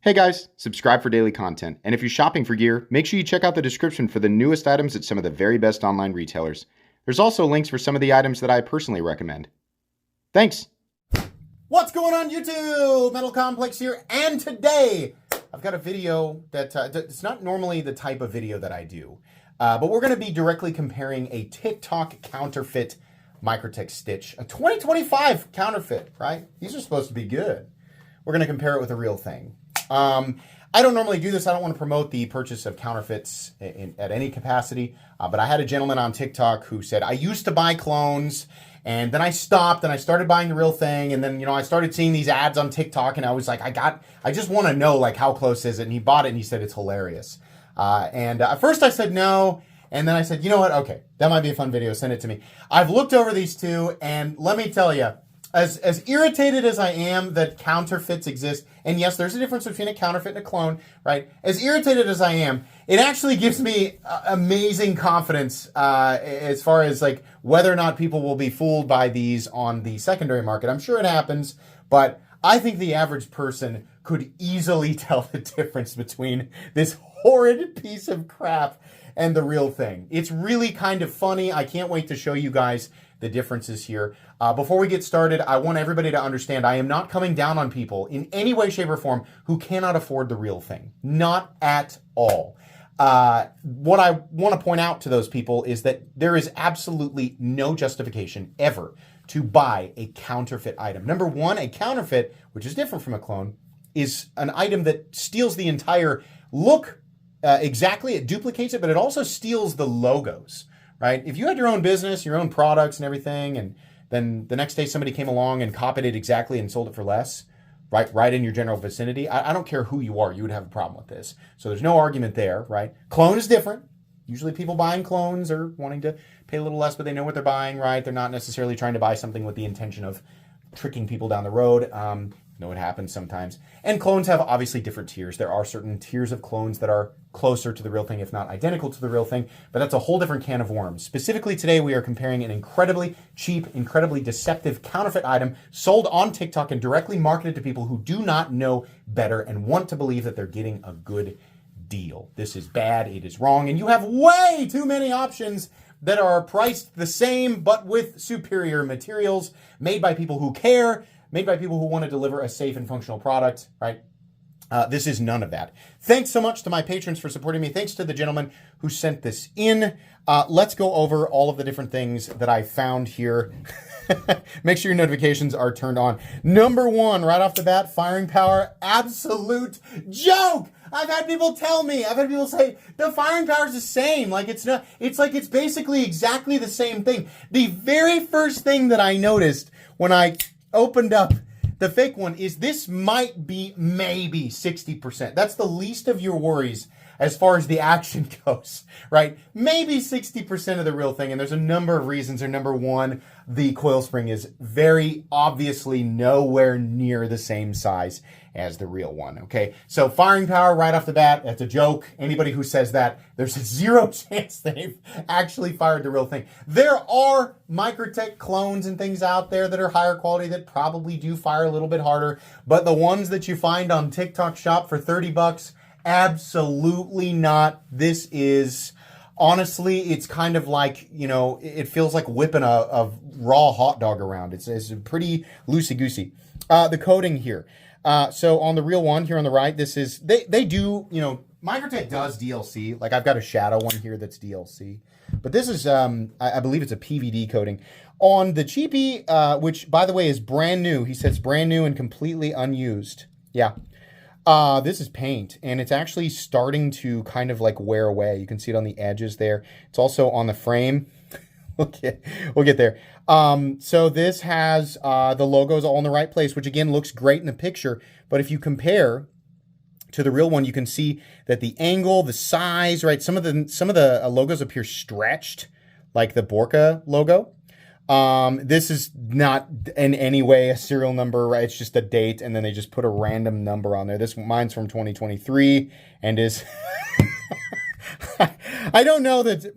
Hey guys, subscribe for daily content. And if you're shopping for gear, make sure you check out the description for the newest items at some of the very best online retailers. There's also links for some of the items that I personally recommend. Thanks! What's going on YouTube? Metal Complex here, and today I've got a video that it's not normally the type of video that I do, but we're going to be directly comparing a TikTok counterfeit Microtech stitch, a 2025 counterfeit, right? These are supposed to be good. We're going to compare it with a real thing. I don't normally do this. I don't want to promote the purchase of counterfeits at any capacity, but I had a gentleman on TikTok who said, I used to buy clones, and then I stopped, and I started buying the real thing, and then, I started seeing these ads on TikTok, and I was like, I just want to know, like, how close is it? And he bought it, and he said it's hilarious. At first I said no, and then I said, you know what? Okay, that might be a fun video. Send it to me. I've looked over these two, and let me tell you, as irritated as I am that counterfeits exist, and yes, there's a difference between a counterfeit and a clone, right? As irritated as I am, it actually gives me amazing confidence as far as like whether or not people will be fooled by these on the secondary market. I'm sure it happens, but I think the average person could easily tell the difference between this horrid piece of crap and the real thing. It's really kind of funny. I can't wait to show you guys the differences here. Before we get started, I want everybody to understand I am not coming down on people in any way, shape, or form who cannot afford the real thing. Not at all. What I want to point out to those people is that there is absolutely no justification ever to buy a counterfeit item. Number one, a counterfeit, which is different from a clone, is an item that steals the entire look exactly. It duplicates it, but it also steals the logos. Right? If you had your own business, your own products and everything, and then the next day somebody came along and copied it exactly and sold it for less, right in your general vicinity, I don't care who you are, you would have a problem with this. So there's no argument there, right? Clone is different. Usually people buying clones are wanting to pay a little less, but they know what they're buying, right? They're not necessarily trying to buy something with the intention of tricking people down the road. It happens sometimes. And clones have obviously different tiers. There are certain tiers of clones that are closer to the real thing, if not identical to the real thing, but that's a whole different can of worms. Specifically today, we are comparing an incredibly cheap, incredibly deceptive counterfeit item sold on TikTok and directly marketed to people who do not know better and want to believe that they're getting a good deal. This is bad, it is wrong, and you have way too many options that are priced the same, but with superior materials, made by people who care, made by people who want to deliver a safe and functional product, right? This is none of that. Thanks so much to my patrons for supporting me. Thanks to the gentleman who sent this in. Let's go over all of the different things that I found here. Make sure your notifications are turned on. Number one, right off the bat, firing power, absolute joke. I've had people tell me, I've had people say, the firing power is the same. Like it's not, it's like it's basically exactly the same thing. The very first thing that I noticed when I opened up the fake one is this might be maybe 60%. That's the least of your worries as far as the action goes, right? Maybe 60% of the real thing, and there's a number of reasons. Number one, the coil spring is very obviously nowhere near the same size as the real one, okay? So firing power right off the bat, that's a joke. Anybody who says that, there's a zero chance they've actually fired the real thing. There are Microtech clones and things out there that are higher quality that probably do fire a little bit harder, but the ones that you find on TikTok Shop for 30 bucks, absolutely not. This is, honestly, it's kind of like, it feels like whipping a raw hot dog around. It's pretty loosey-goosey. The coating here. So on the real one here on the right, this is, they do, Microtech does DLC. Like I've got a shadow one here that's DLC. But this is, I believe it's a PVD coating. On the cheapie, which by the way is brand new. He says brand new and completely unused. Yeah. This is paint, and it's actually starting to kind of like wear away. You can see it on the edges there. It's also on the frame. We'll get there. So this has the logos all in the right place, which again looks great in the picture. But if you compare to the real one, you can see that the angle, the size, right? Some of the logos appear stretched, like the Borka logo. This is not in any way a serial number, right? It's just a date, and then they just put a random number on there. Mine's from 2023 and is, I don't know that,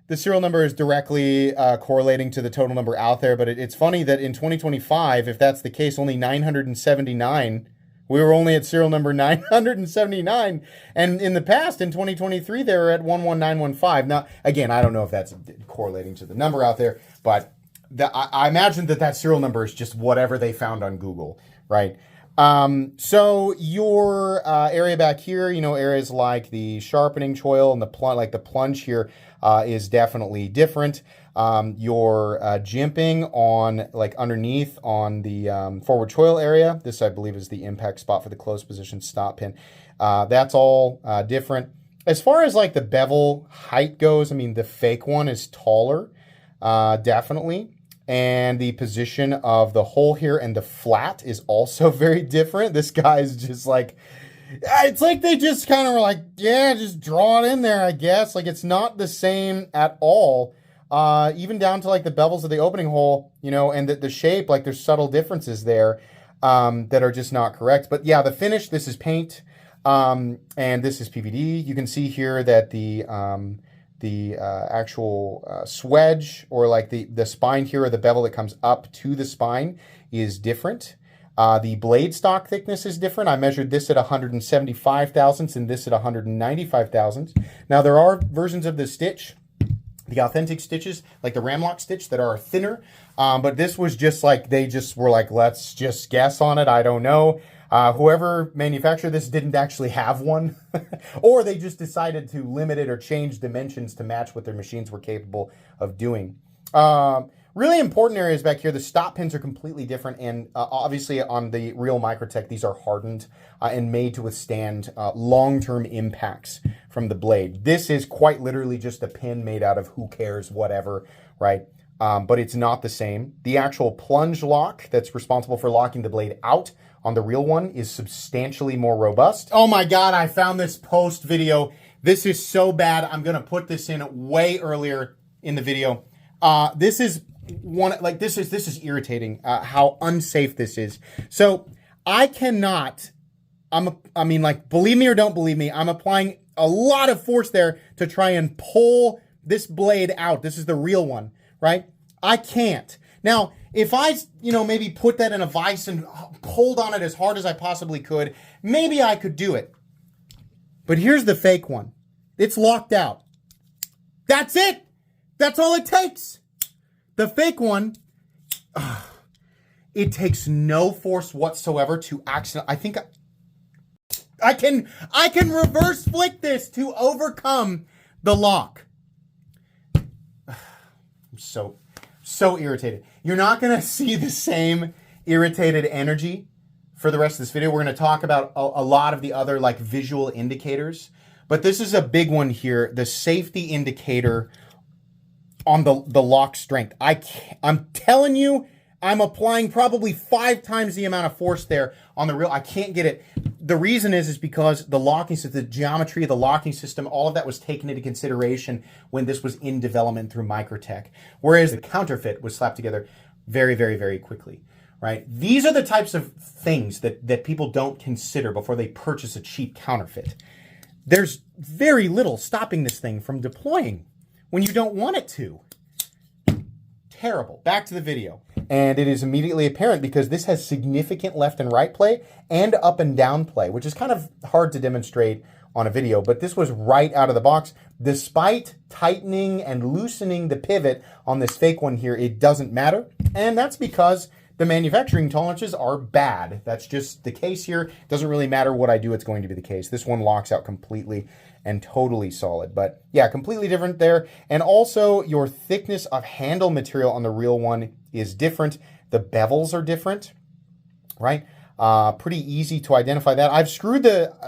the serial number is directly correlating to the total number out there, but it's funny that in 2025, if that's the case, only 979 We were only at serial number 979. And in the past, in 2023, they were at 11915. Now, again, I don't know if that's correlating to the number out there, but I imagine that serial number is just whatever they found on Google, right? So your area back here, areas like the sharpening choil and the plunge here is definitely different. Your jimping on underneath on the forward choil area, this I believe is the impact spot for the closed position stop pin. That's all different. As far as the bevel height goes, I mean, the fake one is taller, definitely. And the position of the hole here and the flat is also very different. This guy's just it's like they just kind of were like, yeah, just draw it in there, I guess. It's not the same at all. Even down to the bevels of the opening hole, and the shape, there's subtle differences there that are just not correct. But yeah, the finish, this is paint, and this is PVD. You can see here that the actual swedge, or the spine here, or the bevel that comes up to the spine, is different. The blade stock thickness is different. I measured this at 175 thousandths and this at 195 thousandths. Now there are versions of the stitch, the authentic stitches, like the Ramlock stitch, that are thinner. But this was just they just were let's just guess on it. I don't know. Whoever manufactured this didn't actually have one, or they just decided to limit it or change dimensions to match what their machines were capable of doing. Really important areas back here. The stop pins are completely different, and obviously on the real Microtech, these are hardened and made to withstand long-term impacts from the blade. This is quite literally just a pin made out of who cares, whatever, right? But it's not the same. The actual plunge lock that's responsible for locking the blade out on the real one is substantially more robust. Oh my God, I found this post video. This is so bad. I'm gonna put this in way earlier in the video. This is this is irritating, how unsafe this is. So I cannot, believe me or don't believe me, I'm applying a lot of force there to try and pull this blade out. This is the real one, right? I can't. Now, if I, maybe put that in a vise and pulled on it as hard as I possibly could, maybe I could do it. But here's the fake one. It's locked out. That's it. That's all it takes. The fake one, it takes no force whatsoever to I think I can reverse flick this to overcome the lock. I'm so irritated. You're not going to see the same irritated energy for the rest of this video. We're going to talk about a lot of the other visual indicators, but this is a big one here, the safety indicator on the lock strength. I'm telling you, I'm applying probably 5 times the amount of force there on the real. I can't get it. The reason is because the locking system, the geometry of the locking system, all of that was taken into consideration when this was in development through Microtech, whereas the Counterfeit was slapped together very, very, very quickly, right? These are the types of things that people don't consider before they purchase a cheap Counterfeit. There's very little stopping this thing from deploying when you don't want it to. Terrible. Back to the video. And it is immediately apparent because this has significant left and right play and up and down play, which is kind of hard to demonstrate on a video, but this was right out of the box. Despite tightening and loosening the pivot on this fake one here, it doesn't matter. And that's because the manufacturing tolerances are bad. That's just the case here. It doesn't really matter what I do, it's going to be the case. This one locks out completely and totally solid. But yeah, completely different there. And also your thickness of handle material on the real one is different. The bevels are different, right? Pretty easy to identify that. I've screwed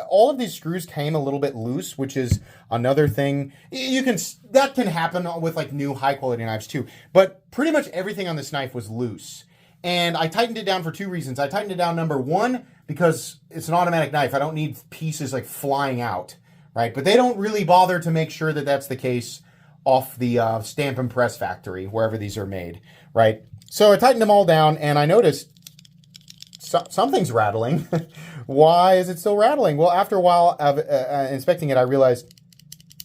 all of these screws came a little bit loose, which is another thing. That can happen with new high quality knives too. But pretty much everything on this knife was loose. And I tightened it down for 2 reasons. I tightened it down, number one, because it's an automatic knife. I don't need pieces flying out, right? But they don't really bother to make sure that that's the case off the stamp and press factory, wherever these are made, right? So I tightened them all down, and I noticed something's rattling. Why is it still rattling? Well, after a while of inspecting it, I realized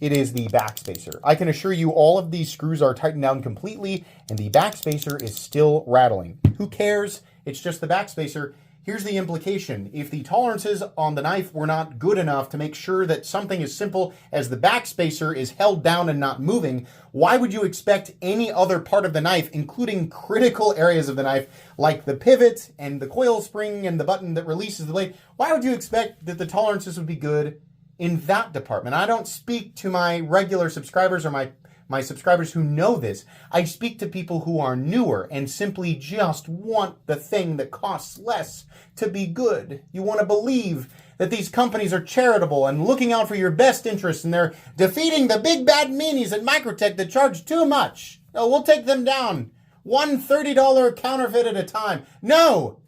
it is the backspacer. I can assure you all of these screws are tightened down completely, and the backspacer is still rattling. Who cares? It's just the backspacer. here's the implication. If the tolerances on the knife were not good enough to make sure that something as simple as the backspacer is held down and not moving, why would you expect any other part of the knife, including critical areas of the knife, like the pivot and the coil spring and the button that releases the blade, why would you expect that the tolerances would be good in that department? I don't speak to my regular subscribers or my subscribers who know this. I speak to people who are newer and simply just want the thing that costs less to be good. You want to believe that these companies are charitable and looking out for your best interests, and they're defeating the big bad meanies at Microtech that charge too much. Oh, we'll take them down. One $30 counterfeit at a time. No,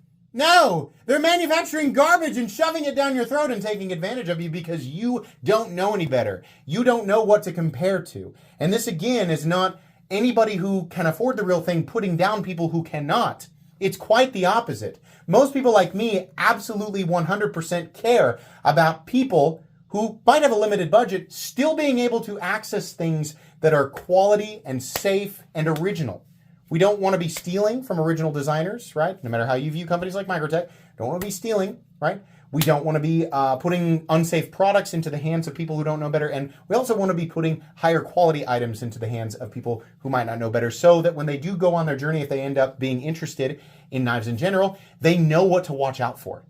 they're manufacturing garbage and shoving it down your throat and taking advantage of you because you don't know any better. You don't know what to compare to. And this, again, is not anybody who can afford the real thing putting down people who cannot. It's quite the opposite. Most people like me absolutely 100% care about people who might have a limited budget still being able to access things that are quality and safe and original. We don't want to be stealing from original designers, right? No matter how you view companies like Microtech, don't want to be stealing, right? We don't want to be putting unsafe products into the hands of people who don't know better. And we also want to be putting higher quality items into the hands of people who might not know better, so that when they do go on their journey, if they end up being interested in knives in general, they know what to watch out for.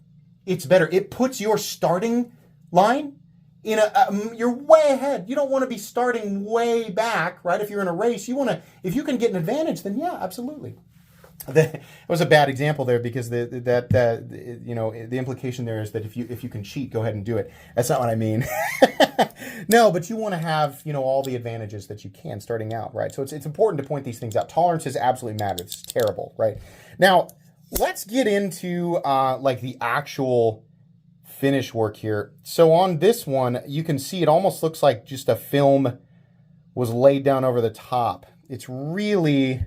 It's better. It puts your starting line in you're way ahead. You don't want to be starting way back, right? If you're in a race, if you can get an advantage, then yeah, absolutely. It was a bad example there because the implication there is that if you can cheat, go ahead and do it. That's not what I mean. No, but you want to have, all the advantages that you can starting out, right? So it's important to point these things out. Tolerances absolutely matter. It's terrible, right? Now, let's get into the actual finish work here. So on this one, you can see it almost looks like just a film was laid down over the top. It's really,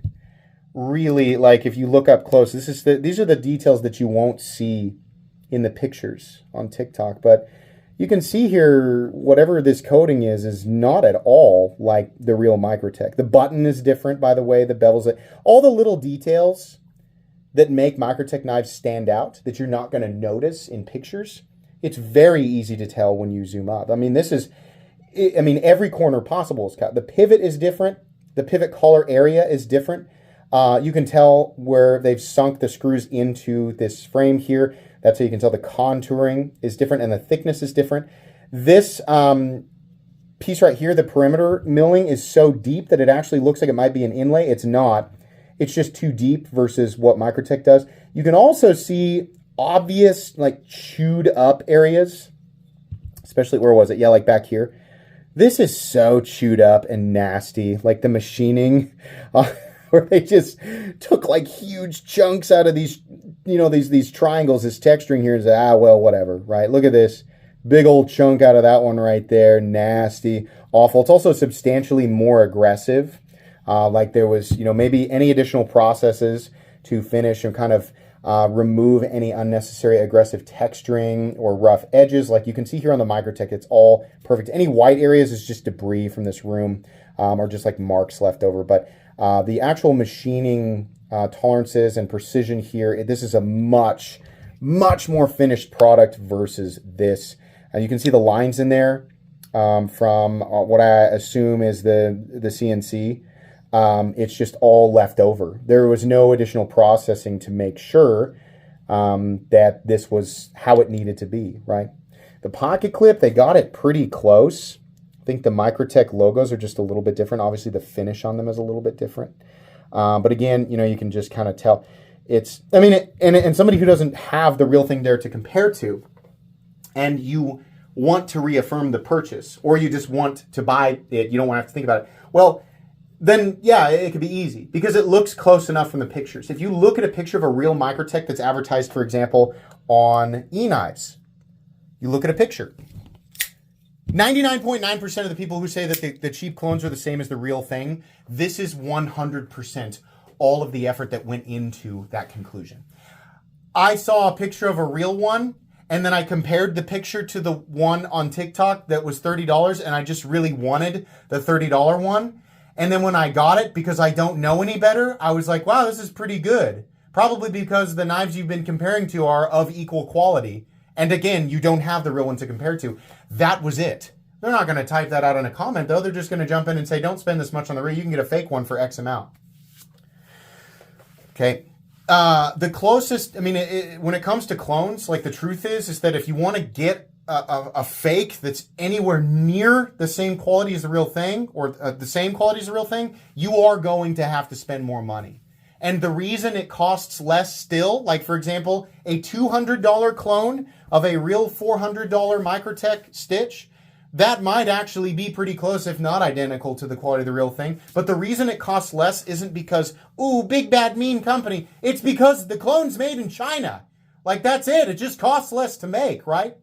really, like, if you look up close, these are the details that you won't see in the pictures on TikTok. But you can see here, whatever this coating is not at all like the real Microtech. The button is different, by the way, the bevels, all the little details that make Microtech knives stand out that you're not going to notice in pictures. It's very easy to tell when you zoom up. I mean, every corner possible is cut. The pivot is different. The pivot collar area is different. You can tell where they've sunk the screws into this frame here. That's how you can tell the contouring is different and the thickness is different. This piece right here, the perimeter milling, is so deep that it actually looks like it might be an inlay. It's not. It's just too deep versus what Microtech does. You can also see obvious, chewed up areas, especially, where was it? Yeah, like back here. This is so chewed up and nasty, like the machining, where they just took huge chunks out of these, these triangles, this texturing here, and said, well, whatever, right? Look at this big old chunk out of that one right there. Nasty, awful. It's also substantially more aggressive. Like there was, maybe any additional processes to finish and kind of remove any unnecessary aggressive texturing or rough edges. Like you can see here on the Microtech, it's all perfect. Any white areas is just debris from this room, or just marks left over. But the actual machining tolerances and precision here, this is a much, much more finished product versus this. You can see the lines in there from what I assume is the CNC. It's just all left over. There was no additional processing to make sure that this was how it needed to be, right? The pocket clip, they got it pretty close. I think the Microtech logos are just a little bit different. Obviously, the finish on them is a little bit different. But again, you can just kind of tell. And somebody who doesn't have the real thing there to compare to, and you want to reaffirm the purchase, or you just want to buy it, you don't want to have to think about it. Well, then yeah, it could be easy because it looks close enough from the pictures. If you look at a picture of a real Microtech that's advertised, for example, on eKnives, you look at a picture. 99.9% of the people who say that the cheap clones are the same as the real thing, this is 100% all of the effort that went into that conclusion. I saw a picture of a real one, and then I compared the picture to the one on TikTok that was $30, and I just really wanted the $30 one. And then when I got it, because I don't know any better, I was like, wow, this is pretty good. Probably because the knives you've been comparing to are of equal quality. And again, you don't have the real one to compare to. That was it. They're not going to type that out in a comment, though. They're just going to jump in and say, don't spend this much on the real. You can get a fake one for X amount. Okay. The closest, I mean, when it comes to clones, like the truth is that if you want to get a fake that's anywhere near the same quality as the real thing, or the same quality as the real thing, you are going to have to spend more money. And the reason it costs less still, like for example, a $200 clone of a real $400 Microtech stitch, that might actually be pretty close, if not identical, to the quality of the real thing. But the reason it costs less isn't because, ooh, big bad mean company. It's because the clone's made in China. Like, that's it. It just costs less to make, right?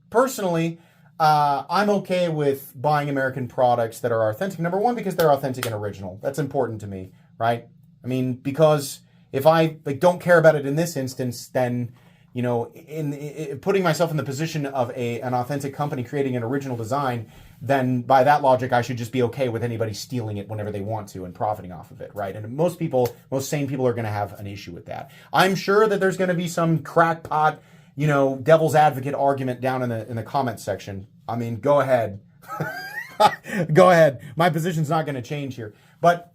Personally, I'm okay with buying American products that are authentic. Number one, because they're authentic and original. That's important to me, right? I mean, because if I don't care about it in this instance, then, you know, in putting myself in the position of an authentic company creating an original design, then by that logic, I should just be okay with anybody stealing it whenever they want to and profiting off of it, right? And most sane people are going to have an issue with that. I'm sure that there's going to be some crackpot, you know, devil's advocate argument down in the comments section. I mean, go ahead. Go ahead. My position's not going to change here. But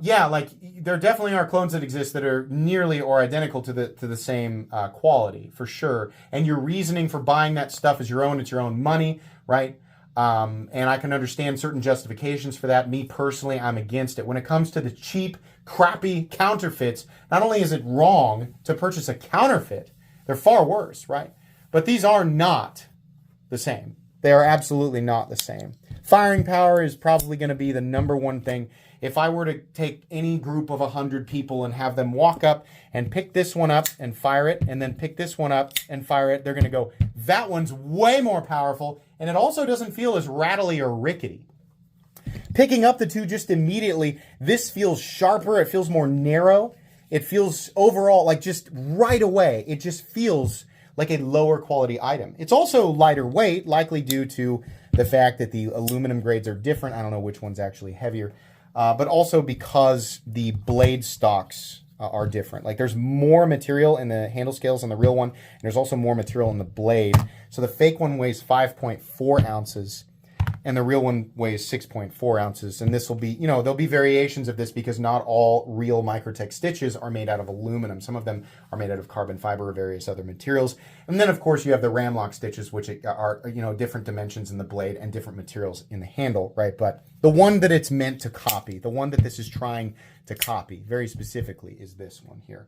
yeah, like there definitely are clones that exist that are nearly or identical to the same quality, for sure. And your reasoning for buying that stuff is your own. It's your own money, right? And I can understand certain justifications for that. Me personally, I'm against it. When it comes to the cheap, crappy counterfeits, not only is it wrong to purchase a counterfeit, they're far worse, right? But these are not the same. They are absolutely not the same. Firing power is probably going to be the number one thing. If I were to take any group of 100 people and have them walk up and pick this one up and fire it, and then pick this one up and fire it, they're going to go, that one's way more powerful, and it also doesn't feel as rattly or rickety. Picking up the two just immediately, this feels sharper, it feels more narrow, it feels overall, like just right away, it just feels like a lower quality item. It's also lighter weight, likely due to the fact that the aluminum grades are different. I don't know which one's actually heavier. But also because the blade stocks are different. Like there's more material in the handle scales on the real one, and there's also more material in the blade. So the fake one weighs 5.4 ounces, and the real one weighs 6.4 ounces. And this will be, you know, there'll be variations of this because not all real Microtech stitches are made out of aluminum. Some of them are made out of carbon fiber or various other materials. And then, of course, you have the Ramlock stitches, which are, you know, different dimensions in the blade and different materials in the handle, right? But the one that it's meant to copy, the one that this is trying to copy very specifically is this one here.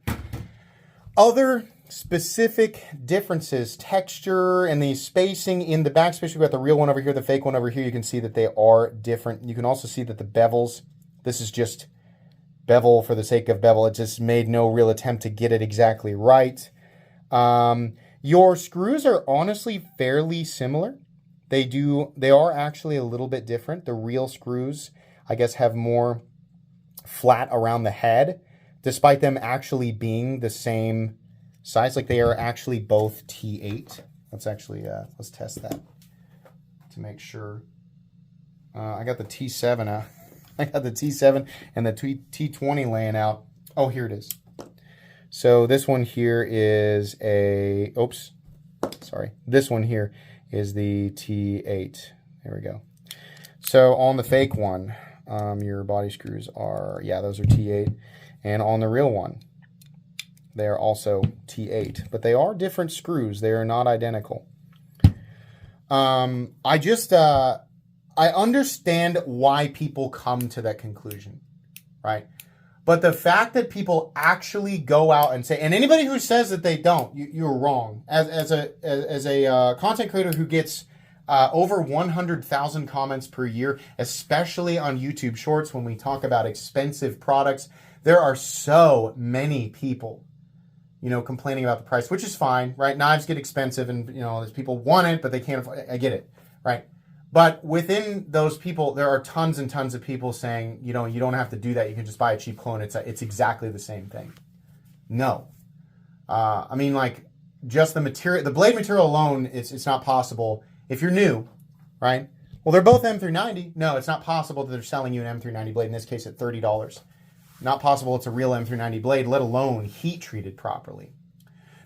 Other specific differences, texture and the spacing in the back, especially with the real one over here, the fake one over here, you can see that they are different. You can also see that the bevels, this is just bevel for the sake of bevel. It just made no real attempt to get it exactly right. Your screws are honestly fairly similar. They are actually a little bit different. The real screws, I guess, have more flat around the head, despite them actually being the same size. Like they are actually both T8. Let's actually, let's test that to make sure. I got the T7 out. I got the T7 and the T20 laying out. Oh, here it is. So this one here is a, oops, sorry. This one here is the T8. There we go. So on the fake one, your body screws are, yeah, those are T8. And on the real one, they are also T8. But they are different screws. They are not identical. I understand why people come to that conclusion, right? But the fact that people actually go out and say, and anybody who says that they don't, you're wrong. As a content creator who gets over 100,000 comments per year, especially on YouTube Shorts when we talk about expensive products, there are so many people, you know, complaining about the price, which is fine, right? Knives get expensive and, you know, there's people want it, but they can't afford it. I get it, right? But within those people, there are tons and tons of people saying, you know, you don't have to do that. You can just buy a cheap clone. It's exactly the same thing. No. I mean, like, just the material, the blade material alone, it's not possible. If you're new, right? Well, they're both M390. No, it's not possible that they're selling you an M390 blade, in this case, at $30. Not possible it's a real M390 blade, let alone heat treated properly.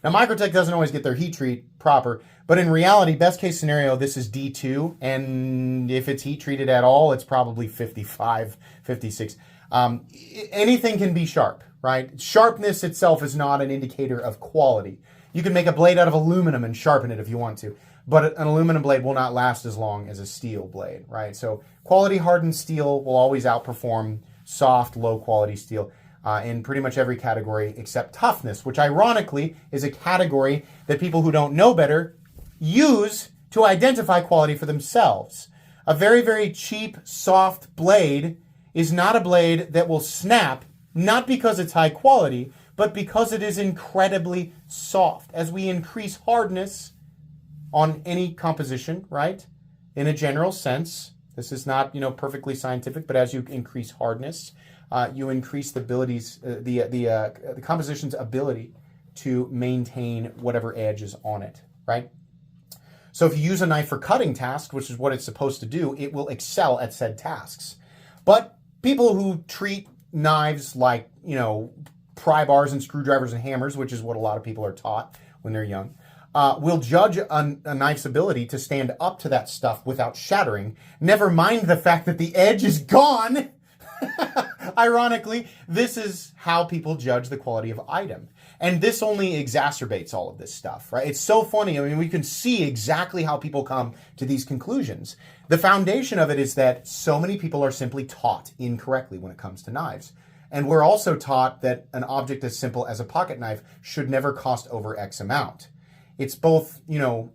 Now, Microtech doesn't always get their heat treat proper, but in reality, best case scenario, this is D2, and if it's heat treated at all, it's probably 55, 56. Anything can be sharp, right? Sharpness itself is not an indicator of quality. You can make a blade out of aluminum and sharpen it if you want to, but an aluminum blade will not last as long as a steel blade, right? So quality hardened steel will always outperform soft, low quality steel. In pretty much every category except toughness, which ironically is a category that people who don't know better use to identify quality for themselves. A very, very cheap, soft blade is not a blade that will snap, not because it's high quality, but because it is incredibly soft. As we increase hardness on any composition, right, in a general sense, this is not, perfectly scientific, but as you increase hardness, you increase the abilities, the composition's ability to maintain whatever edge is on it, right? So if you use a knife for cutting tasks, which is what it's supposed to do, it will excel at said tasks. But people who treat knives like, pry bars and screwdrivers and hammers, which is what a lot of people are taught when they're young, will judge a knife's ability to stand up to that stuff without shattering. Never mind the fact that the edge is gone. Ironically, this is how people judge the quality of item. And this only exacerbates all of this stuff, right? It's so funny. I mean, we can see exactly how people come to these conclusions. The foundation of it is that so many people are simply taught incorrectly when it comes to knives. And we're also taught that an object as simple as a pocket knife should never cost over X amount. It's both,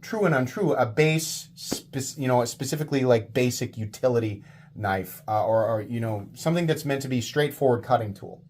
true and untrue. A base, specifically like basic utility knife or something that's meant to be straightforward cutting tool.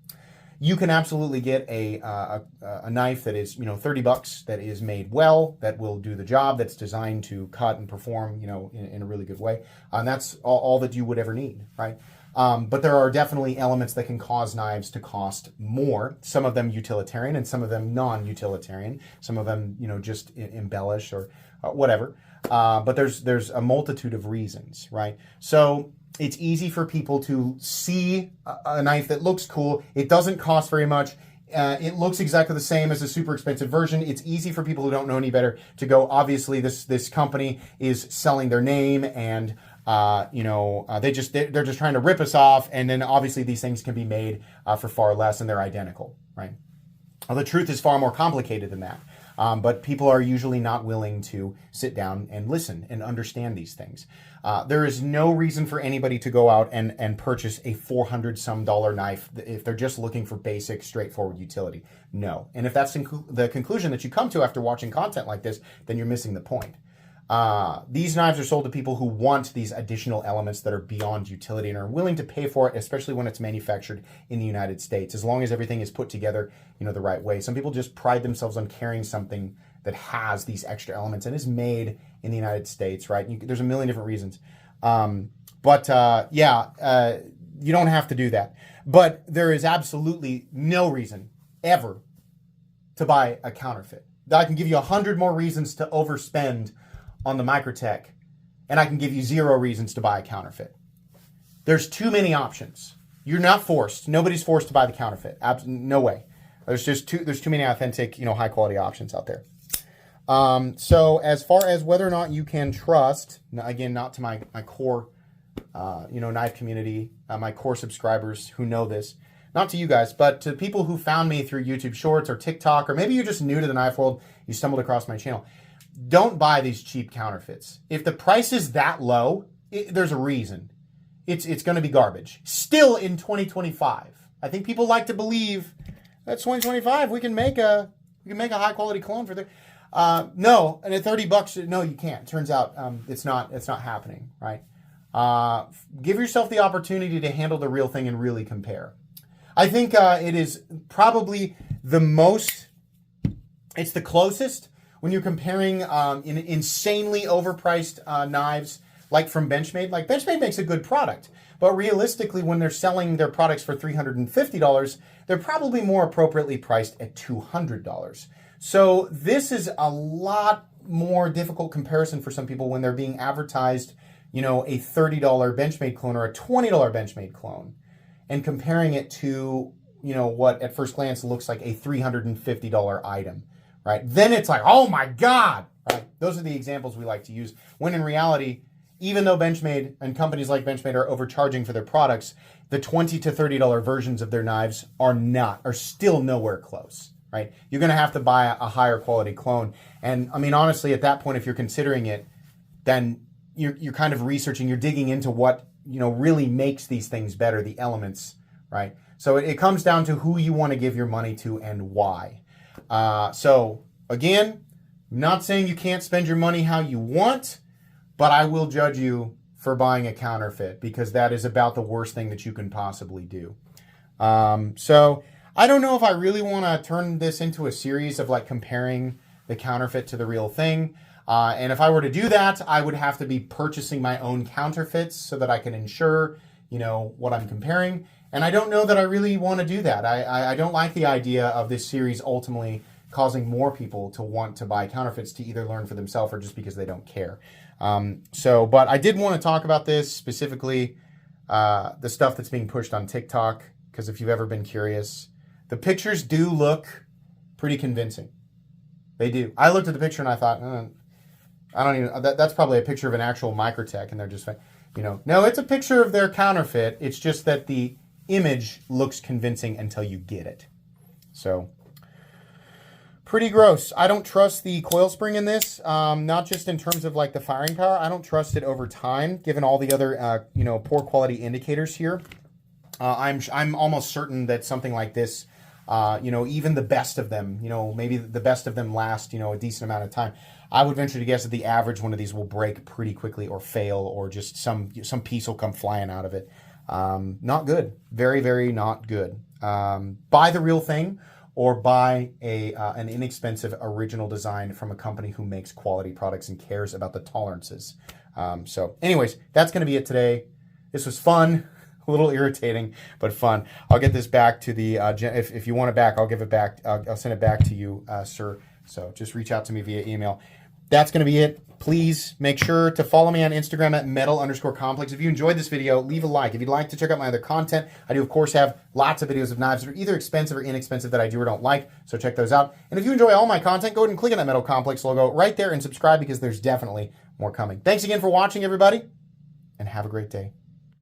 You can absolutely get a knife that is $30 that is made well, that will do the job, that's designed to cut and perform in a really good way, and that's all that you would ever need, right? But there are definitely elements that can cause knives to cost more. Some of them utilitarian and some of them non-utilitarian. Some of them just embellish or whatever. But there's a multitude of reasons, right? So it's easy for people to see a knife that looks cool. It doesn't cost very much. It looks exactly the same as a super expensive version. It's easy for people who don't know any better to go, obviously this company is selling their name and they're just trying to rip us off. And then obviously these things can be made for far less and they're identical, right? Well, the truth is far more complicated than that. But people are usually not willing to sit down and listen and understand these things. There is no reason for anybody to go out and purchase a $400-some knife if they're just looking for basic, straightforward utility. No. And if that's the conclusion that you come to after watching content like this, then you're missing the point. These knives are sold to people who want these additional elements that are beyond utility and are willing to pay for it, especially when it's manufactured in the United States, as long as everything is put together, the right way. Some people just pride themselves on carrying something that has these extra elements and is made in the United States, right? There's a million different reasons. You don't have to do that. But there is absolutely no reason ever to buy a counterfeit. I can give you 100 more reasons to overspend on the Microtech, and I can give you 0 reasons to buy a counterfeit. There's too many options. You're not forced. Nobody's forced to buy the counterfeit. No way. There's too many authentic, high quality options out there. So as far as whether or not you can trust, again, not to my core, knife community, my core subscribers who know this, not to you guys, but to people who found me through YouTube Shorts or TikTok, or maybe you're just new to the knife world, you stumbled across my channel. Don't buy these cheap counterfeits. If the price is that low, there's a reason. It's going to be garbage. Still in 2025. I think people like to believe that's 2025. We can make a high quality clone for no, and at $30, no, you can't. Turns out it's not happening, right? Give yourself the opportunity to handle the real thing and really compare. I think it is probably it's the closest when you're comparing insanely overpriced knives like from Benchmade. Like Benchmade makes a good product, but realistically when they're selling their products for $350, they're probably more appropriately priced at $200. So this is a lot more difficult comparison for some people when they're being advertised, a $30 Benchmade clone or a $20 Benchmade clone, and comparing it to what at first glance looks like a $350 item, right? Then it's like, oh my God, right? Those are the examples we like to use, when in reality, even though Benchmade and companies like Benchmade are overcharging for their products, the $20 to $30 versions of their knives are still nowhere close, right? You're going to have to buy a higher quality clone. And I mean, honestly, at that point, if you're considering it, then you're kind of researching, you're digging into what, really makes these things better, the elements, right? So it comes down to who you want to give your money to and why. So again, I'm not saying you can't spend your money how you want, but I will judge you for buying a counterfeit, because that is about the worst thing that you can possibly do. So I don't know if I really want to turn this into a series of like comparing the counterfeit to the real thing. And if I were to do that, I would have to be purchasing my own counterfeits so that I can ensure, what I'm comparing. And I don't know that I really want to do that. I don't like the idea of this series ultimately causing more people to want to buy counterfeits to either learn for themselves or just because they don't care. But I did want to talk about this specifically, the stuff that's being pushed on TikTok, because if you've ever been curious, the pictures do look pretty convincing. They do. I looked at the picture and I thought, I don't even, that's probably a picture of an actual Microtech, and they're just, no, it's a picture of their counterfeit. It's just that the image looks convincing until you get it. So, pretty gross. I don't trust the coil spring in this, not just in terms of like the firing power. I don't trust it over time, given all the other, poor quality indicators here. I'm almost certain that something like this, even the best of them, maybe the best of them last, a decent amount of time. I would venture to guess that the average one of these will break pretty quickly or fail, or just some piece will come flying out of it. Not good. Very, very not good. Buy the real thing, or buy an inexpensive original design from a company who makes quality products and cares about the tolerances. So anyways, that's going to be it today. This was fun. A little irritating, but fun. I'll get this back to the, if you want it back, I'll give it back. I'll send it back to you, sir. So just reach out to me via email. That's going to be it. Please make sure to follow me on Instagram at metal_complex. If you enjoyed this video, leave a like. If you'd like to check out my other content, I do, of course, have lots of videos of knives that are either expensive or inexpensive that I do or don't like, so check those out. And if you enjoy all my content, go ahead and click on that Metal Complex logo right there and subscribe, because there's definitely more coming. Thanks again for watching, everybody, and have a great day.